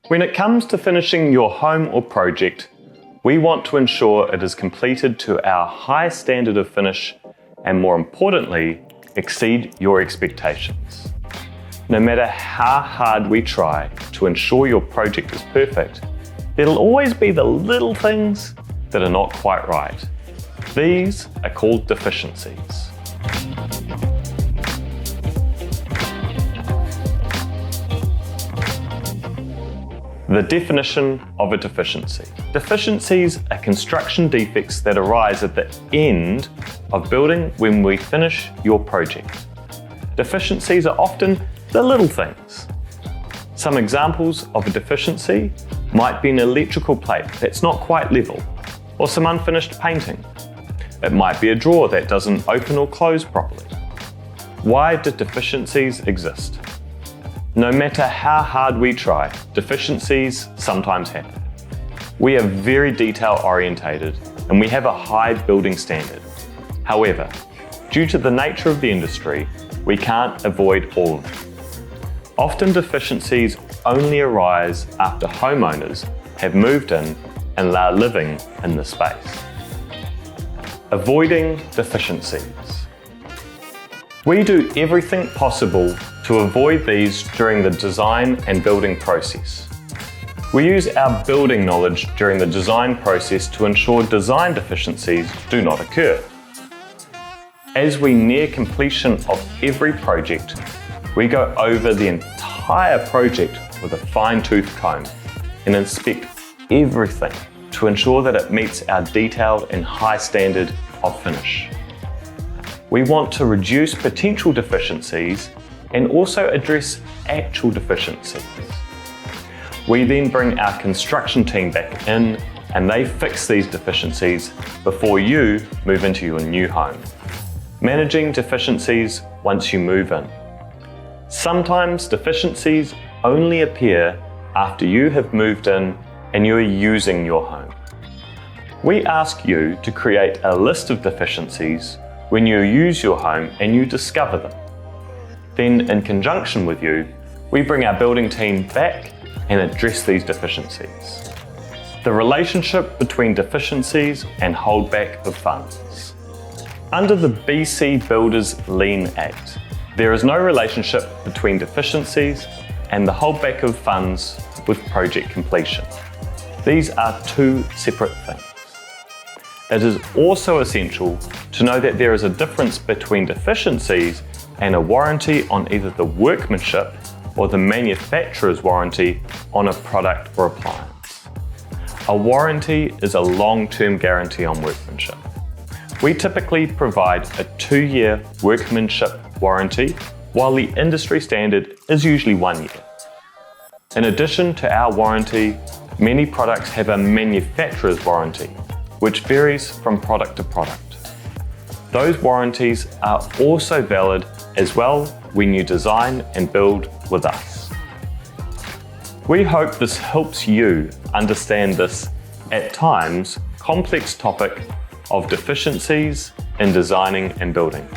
When it comes to finishing your home or project, we want to ensure it is completed to our high standard of finish and, more importantly, exceed your expectations. No matter how hard we try to ensure your project is perfect, there'll always be the little things that are not quite right. These are called deficiencies. The definition of a deficiency. Deficiencies are construction defects that arise at the end of building when we finish your project. Deficiencies are often the little things. Some examples of a deficiency might be an electrical plate that's not quite level, or some unfinished painting. It might be a drawer that doesn't open or close properly. Why do deficiencies exist? No matter how hard we try, deficiencies sometimes happen. We are very detail orientated and we have a high building standard. However, due to the nature of the industry, we can't avoid all of them. Often deficiencies only arise after homeowners have moved in and are living in the space. Avoiding deficiencies. We do everything possible to avoid these during the design and building process. We use our building knowledge during the design process to ensure design deficiencies do not occur. As we near completion of every project, we go over the entire project with a fine-tooth comb and inspect everything to ensure that it meets our detailed and high standard of finish. We want to reduce potential deficiencies and also address actual deficiencies. We then bring our construction team back in and they fix these deficiencies before you move into your new home. Managing deficiencies once you move in. Sometimes deficiencies only appear after you have moved in and you are using your home. We ask you to create a list of deficiencies when you use your home and you discover them. Then, in conjunction with you, we bring our building team back and address these deficiencies. The relationship between deficiencies and holdback of funds. Under the BC Builders Lien Act, there is no relationship between deficiencies and the holdback of funds with project completion. These are two separate things. It is also essential to know that there is a difference between deficiencies and a warranty on either the workmanship or the manufacturer's warranty on a product or appliance. A warranty is a long-term guarantee on workmanship. We typically provide a 2-year workmanship warranty, while the industry standard is usually 1 year. In addition to our warranty, many products have a manufacturer's warranty, which varies from product to product. Those warranties are also valid as well when you design and build with us. We hope this helps you understand this, at times, complex topic of deficiencies in designing and building.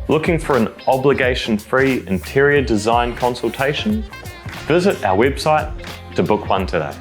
Looking for an obligation-free interior design consultation? Visit our website to book one today.